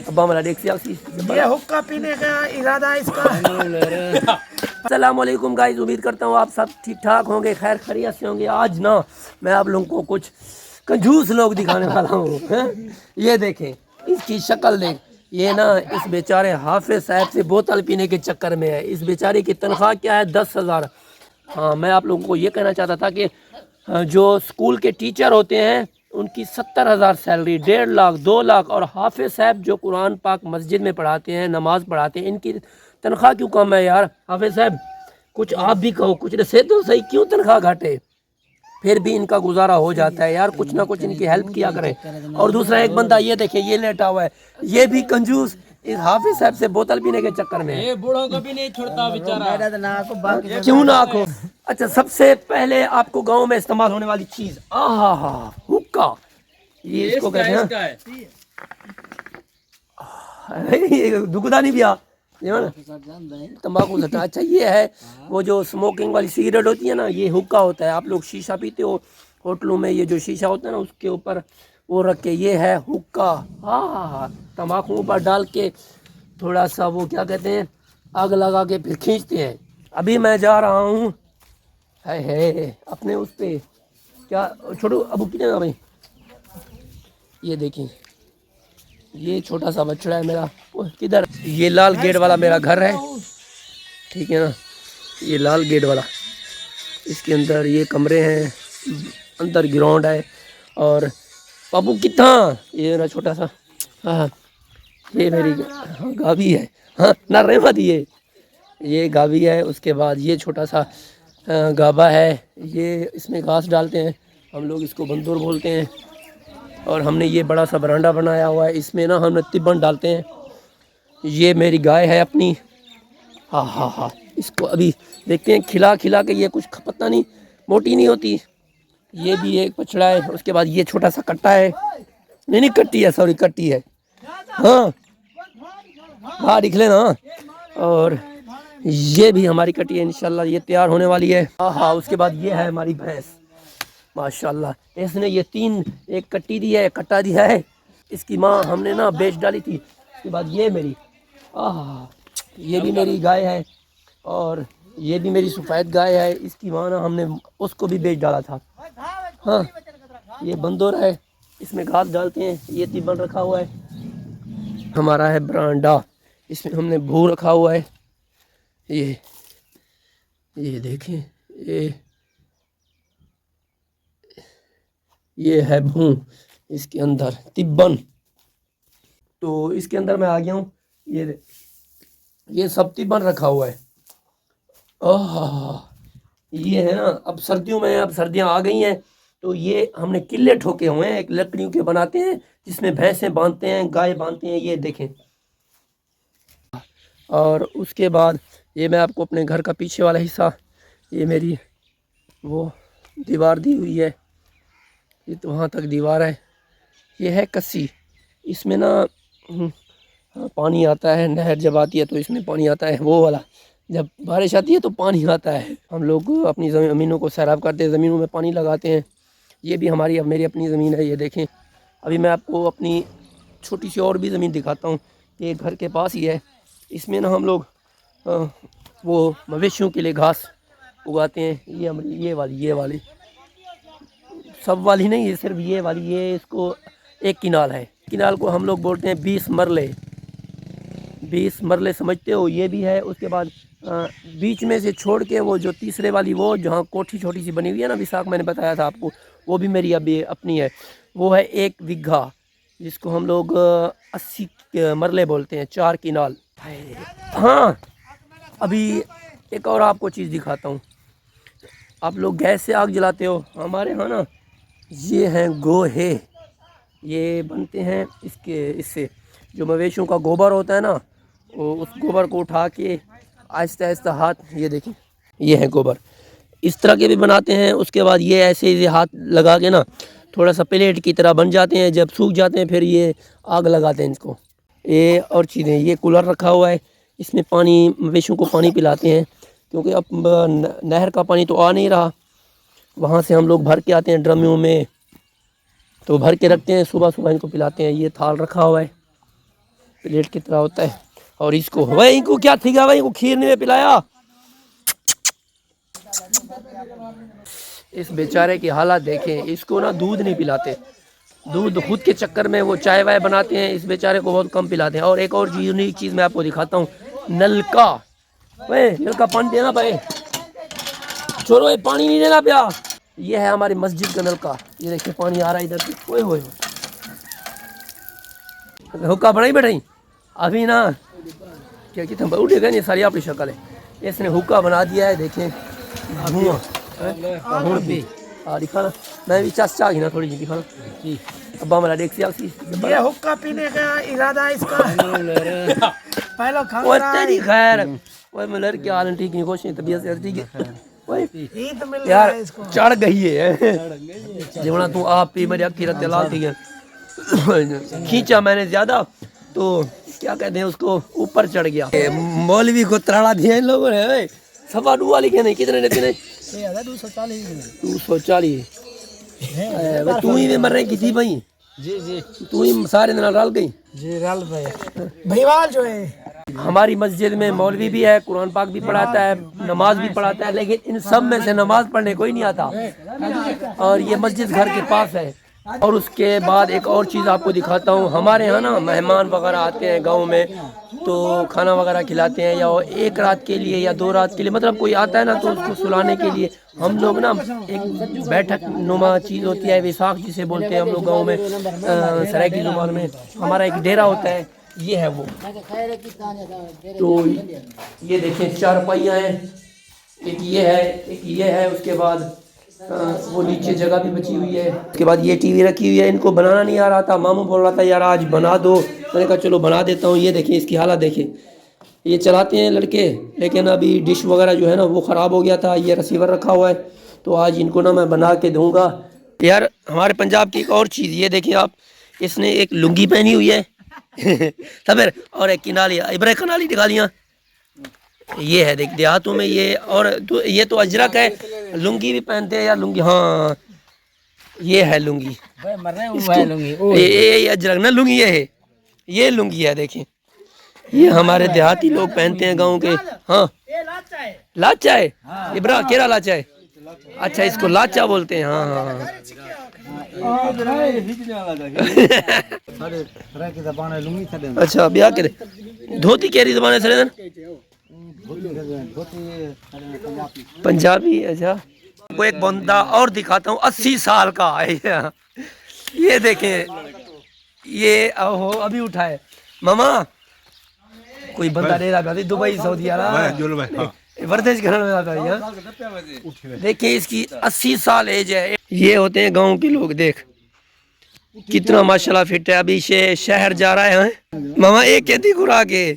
अब्बा हमारा देख सियासी ये हुक्का पीने का इरादा है इसका। अस्सलाम वालेकुम गाइस, उम्मीद करता हूँ आप सब ठीक ठाक होंगे, खैर खैरियत से होंगे। आज ना मैं आप लोगों को कुछ कंजूस लोग दिखाने वाला हूँ। ये देखें, इसकी शक्ल देख। ये ना इस बेचारे हाफिज साहब से बोतल पीने के चक्कर में है। इस बेचारे की तनख्वाह क्या है? 10,000। हाँ, मैं आप लोगों को ये कहना चाहता था कि जो स्कूल के टीचर होते हैं उनकी 70,000 सैलरी, 1.5 लाख 2 लाख, और हाफिज साहब जो कुरान पाक मस्जिद में पढ़ाते हैं, नमाज पढ़ाते हैं, इनकी तनख्वाह क्यों कम है यार? हाफिज साहब कुछ आप भी कहो, कुछ रसे तो सही, क्यों तनख्वाह घाटे? फिर भी इनका गुजारा हो जाता है यार, कुछ ना कुछ इनकी हेल्प किया करें। और दूसरा एक बंदा ये देखें, ये लेटा हुआ है, ये भी कंजूस इस हाफिज साहब से बोतल पीने के चक्कर में। ये बूढ़ों को भी नहीं छोड़ता बेचारा। क्यों ना आखो। अच्छा, सबसे पहले आपको गांव में इस्तेमाल होने वाली चीज, आहा, हुक्का। ये इसको कहते हैं, ये दुगदा नहीं पिया, ये ना तंबाकू सटा। अच्छा, ये है वो जो स्मोकिंग वाली सिगरेट होती है ना, ये हुक्का होता है। आप लोग शीशा पीते हो होटलों में, ये जो शीशा होता है ना उसके ऊपर वो रख के, ये है हुक्का। हाँ, तंबाकू ऊपर डाल के थोड़ा सा वो क्या कहते हैं, आग लगा के फिर खींचते हैं। अभी मैं जा रहा हूँ है अपने उस पे क्या, छोटू अबू कितने भाई, ये देखिए, ये छोटा सा बछड़ा है मेरा। किधर? ये लाल गेट वाला मेरा घर है, ठीक है ना, ये लाल गेट वाला। इसके अंदर ये कमरे हैं, अंदर ग्राउंड है। और बाबू कितना, ये मेरा छोटा सा, हाँ ये मेरी गाभी है। हाँ ना रहमत, ये गाभी है। उसके बाद ये छोटा सा गाभा है, ये इसमें घास डालते हैं, हम लोग इसको बंदूर बोलते हैं। और हमने ये बड़ा सा बरांडा बनाया हुआ है, इसमें ना हम तिब्बन डालते हैं। ये मेरी गाय है अपनी। हाँ हाँ हाँ, इसको अभी देखते हैं खिला खिला के, ये कुछ पता नहीं मोटी नहीं होती। ये भी एक बछड़ा है। उसके बाद ये छोटा सा कट्टा है, नहीं कट्टी है, सॉरी कट्टी है। हाँ हाँ, दिख लेना। और ये भी हमारी कट्टी है, इंशाल्लाह ये तैयार होने वाली है। हाँ हाँ, उसके बाद ये है हमारी भैंस, माशाल्लाह। इसने ये 3, एक कट्टी दी है, एक कट्टा दिया है। इसकी माँ हमने ना बेच डाली थी। उसके बाद ये मेरी, ये भी मेरी गाय है। और ये भी मेरी सफ़ेद गाय है। इसकी माँ ना हमने उसको भी बेच डाला था। हाँ, ये बंदोर है, इसमें घास डालते हैं। ये तिब्बन रखा हुआ है, हमारा है बरांडा, इसमें हमने भू रखा हुआ है। ये देखें, ये है भू, इसके अंदर तिब्बन। तो इसके अंदर मैं आ गया हूँ। ये सब तिब्बन रखा हुआ है। ये है ना, अब सर्दियों में, अब सर्दियाँ आ गई हैं तो ये हमने किले ठोके हुए हैं, एक लकड़ियों के बनाते हैं जिसमें भैंसें बांधते हैं, गाय बांधते हैं। ये देखें। और उसके बाद ये मैं आपको अपने घर का पीछे वाला हिस्सा, ये मेरी वो दीवार दी हुई है, ये तो वहाँ तक दीवार है। ये है कस्सी, इसमें ना पानी आता है, नहर जब आती है तो इसमें पानी आता है, वो वाला। जब बारिश आती है तो पानी आता है। हम लोग अपनी ज़मीनों को सैराब करते हैं, ज़मीनों में पानी लगाते हैं। ये भी हमारी, अब मेरी अपनी ज़मीन है। ये देखें, अभी मैं आपको अपनी छोटी सी और भी ज़मीन दिखाता हूँ, ये घर के पास ही है। इसमें ना हम लोग वो मवेशियों के लिए घास उगाते हैं। ये वाली सब वाली नहीं, ये सिर्फ ये वाली, ये इसको एक किनाल है। किनाल को हम लोग बोलते हैं 20 मरले। 20 मरले समझते हो, ये भी है। उसके बाद बीच में से छोड़ के वो जो तीसरे वाली, वो जहाँ कोठी छोटी सी बनी हुई है ना विशाख, मैंने बताया था आपको, वो भी मेरी अभी अपनी है। वो है 1 बीघा, जिसको हम लोग 80 मरले बोलते हैं, 4 किनाल। हाँ, अभी एक और आपको चीज़ दिखाता हूँ। आप लोग गैस से आग जलाते हो, हमारे यहाँ ना ये हैं गोहे, ये बनते हैं इससे जो मवेशियों का गोबर होता है ना, वो उस गोबर को उठा के आहिस्ता आहिस्ता हाथ, ये देखें, ये है गोबर, इस तरह के भी बनाते हैं। उसके बाद ये ऐसे ही हाथ लगा के ना थोड़ा सा प्लेट की तरह बन जाते हैं। जब सूख जाते हैं फिर ये आग लगाते हैं इसको। ये और चीज़ें, ये कूलर रखा हुआ है, इसमें पानी, मवेशियों को पानी पिलाते हैं, क्योंकि अब नहर का पानी तो आ नहीं रहा। वहाँ से हम लोग भर के आते हैं ड्रमों में, तो भर के रखते हैं, सुबह सुबह इनको पिलाते हैं। ये थाल रखा हुआ है, प्लेट की तरह होता है। और इसको भाई इनको क्या थी भाई, इनको खीर नहीं पिलाया। इस बेचारे की हालत देखें, इसको ना दूध नहीं पिलाते, दूध खुद के चक्कर में वो चाय वाय बनाते हैं, इस बेचारे को बहुत कम पिलाते हैं। और एक और यूनिक चीज़ मैं आपको दिखाता हूँ, नलका। भाई नलका पानी देना भाई, छोरो ये पानी नहीं देना पिया। ये है हमारी मस्जिद का नलका, ये देखिए पानी आ रहा है इधर से। ओए होए हुक्का बनाई बैठाई अभी ना, क्या कहते हैं उठेगा नहीं, सारी अपनी शक्ल है। इसने हुक्का बना दिया है, देखें धुआं भी। हाँ दिखाना, मैं भी चास चाह ना थोड़ी जी दिखाना। अब्बा मेरा देख सिया ये हुक्का पीने का इरादा इसका पहले खा तेरी खैर। ओए मलर क्या हाल है, ठीक नहीं, खुश नहीं, तबीयत से ठीक है। ओए ईद मिल रहा यार है इसको। चढ़ गई है जीवना, तू आप पी मेरी अक्की रत्ते लाल थी है। खींचा मैंने ज्यादा तो क्या कहते हैं उसको, ऊपर चढ़ गया। मौलवी को तराड़ा दिया इन लोगों ने। सफा डुआ लिखे नहीं, कितने ने 240। तू ही में मर रही थी भाई जी जी तू ही सारे दिन रल गई जी राल भाई भईवाल जो है। हमारी मस्जिद में मौलवी भी है, कुरान पाक भी पढ़ाता है, नमाज भी पढ़ाता है, लेकिन इन सब में से नमाज पढ़ने कोई नहीं आता। और ये मस्जिद घर के पास है। और उसके बाद एक और चीज़ आपको दिखाता हूँ, हमारे यहाँ ना मेहमान वगैरह आते हैं गांव में, तो खाना वगैरह खिलाते हैं, या एक रात के लिए या 2 रात के लिए, मतलब कोई आता है ना तो उसको सुलाने के लिए हम लोग ना एक बैठक नुमा चीज़ होती है, विसाख जिसे बोलते हैं हम लोग गाँव में, सराइकी ज़ुबान में हमारा एक डेरा होता है, ये है वो। तो ये देखें 4 पहिया हैं, एक ये है, उसके बाद वो नीचे जगह भी बची हुई है। उसके बाद ये टीवी रखी हुई है, इनको बनाना नहीं आ रहा था, मामू बोल रहा था यार आज बना दो, मैंने कहा चलो बना देता हूँ। ये देखें इसकी हालत देखें, ये चलाते हैं लड़के, लेकिन अभी डिश वगैरह जो है ना वो ख़राब हो गया था, ये रिसीवर रखा हुआ है, तो आज इनको ना मैं बना के दूँगा। यार हमारे पंजाब की एक और चीज़ ये देखें आप, इसने एक लुंगी पहनी हुई है तब और एक किनाली इब्रा कनाली दिखा दिया, ये है देख देहातों में ये। और तो ये तो अजरक है, लुंगी भी पहनते हैं यार, लुंगी हाँ ये है लुंगी, ये अजरक ना लुंगी ये लुंगी है देखें, ये हमारे देहाती लोग पहनते हैं गाँव के। हाँ लाचा है इब्रा, केरा लाचा है, अच्छा इसको लाचा बोलते हैं। हाँ हाँ अच्छा ब्याह के धोती केरी जबान सड़े पंजाबी। अच्छा को एक बंदा और दिखाता हूँ, 80 साल का है ये देखें, ये ओहो अभी उठा है मामा, कोई बंदा दे रहा था दुबई सऊदी अरब वर्देश करने में आता है। देखिए इसकी 80 साल एज है। ये होते हैं गांव के लोग, देख कितना माशाल्लाह फिट है। अभी शहर जा रहा है मामा, एक कहती खुराक है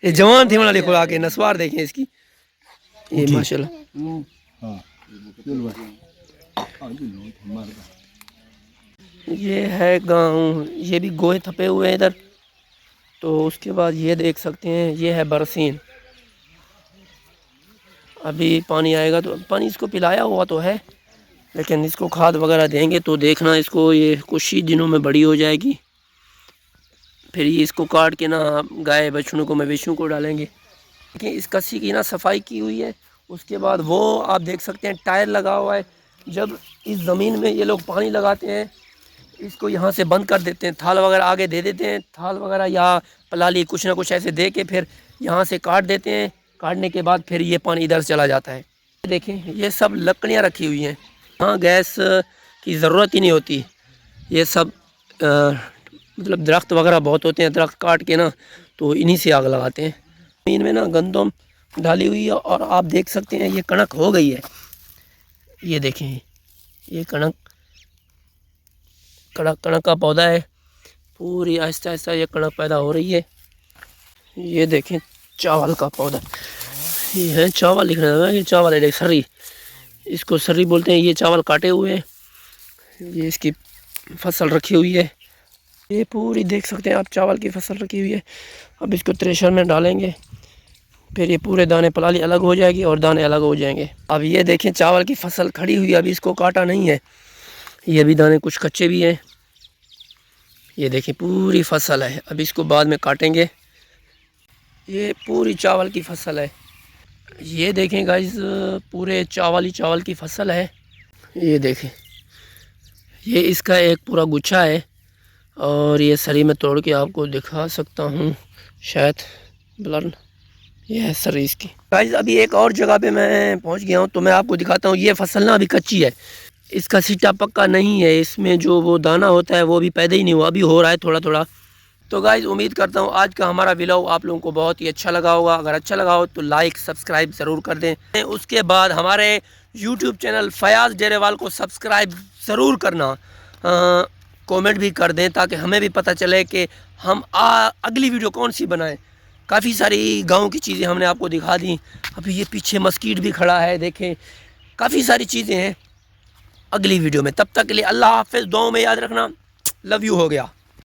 ये जवान थी वाली खुराक है, नस्वार देखें इसकी, ये माशाल्लाह। ये है गांव, ये भी गोहे थपे हुए हैं इधर। तो उसके बाद ये देख सकते हैं, ये है बरसीन, अभी पानी आएगा तो पानी इसको पिलाया हुआ तो है, लेकिन इसको खाद वगैरह देंगे तो देखना इसको ये कुछ ही दिनों में बड़ी हो जाएगी। फिर ये इसको काट के ना गाय बछड़ों को मवेशियों को डालेंगे। देखिए इस कस्सी की ना सफाई की हुई है। उसके बाद वो आप देख सकते हैं टायर लगा हुआ है। जब इस ज़मीन में ये लोग पानी लगाते हैं, इसको यहाँ से बंद कर देते हैं, थाल वगैरह आगे दे देते हैं, थाल वगैरह या पलाली कुछ ना कुछ ऐसे दे के फिर यहाँ से काट देते हैं। काटने के बाद फिर ये पानी इधर चला जाता है। देखें ये सब लकड़ियाँ रखी हुई हैं, हाँ गैस की ज़रूरत ही नहीं होती। ये सब मतलब दरख्त वगैरह बहुत होते हैं, दरख्त काट के ना तो इन्हीं से आग लगाते हैं। ज़मीन में ना गंदम डाली हुई है और आप देख सकते हैं ये कणक हो गई है। ये देखें ये कणक का पौधा है, पूरी आहिस्ता आहिस्ता ये कणक पैदा हो रही है। ये देखें चावल का पौधा, ये है चावल लिख रहा है, ये चावल है सर्री, इसको सर्री बोलते हैं। ये चावल काटे हुए हैं, ये इसकी फसल रखी हुई है। ये पूरी देख सकते हैं आप चावल की फसल रखी हुई है। अब इसको थ्रेशर में डालेंगे, फिर ये पूरे दाने पलाली अलग हो जाएगी और दाने अलग हो जाएंगे। अब ये देखें चावल की फसल खड़ी हुई है, अभी इसको काटा नहीं है, ये भी दाने कुछ कच्चे भी हैं। ये देखिए पूरी फसल है, अब इसको बाद में काटेंगे। ये पूरी चावल की फसल है, ये देखें गाइस, पूरे चावल ही चावल की फसल है। ये देखें, ये इसका एक पूरा गुच्छा है और ये सरी में तोड़ के आपको दिखा सकता हूँ शायद ब्लर। ये है सरी इसकी। गाइस अभी एक और जगह पे मैं पहुँच गया हूँ, तो मैं आपको दिखाता हूँ। ये फसल ना अभी कच्ची है, इसका सीटा पक्का नहीं है, इसमें जो वो दाना होता है वो भी पैदा ही नहीं हुआ, अभी हो रहा है थोड़ा थोड़ा। तो गाइस उम्मीद करता हूँ आज का हमारा व्लॉग आप लोगों को बहुत ही अच्छा लगा होगा। अगर अच्छा लगा हो तो लाइक सब्सक्राइब ज़रूर कर दें। उसके बाद हमारे यूट्यूब चैनल फयाज़ डेरेवाल को सब्सक्राइब ज़रूर करना, कमेंट भी कर दें ताकि हमें भी पता चले कि हम अगली वीडियो कौन सी बनाएं। काफ़ी सारी गाँव की चीज़ें हमने आपको दिखा दी। अभी ये पीछे मस्कीट भी खड़ा है, देखें काफ़ी सारी चीज़ें हैं अगली वीडियो में। तब तक के लिए अल्लाह हाफ़िज़, दुआओं में याद रखना, लव यू हो गया।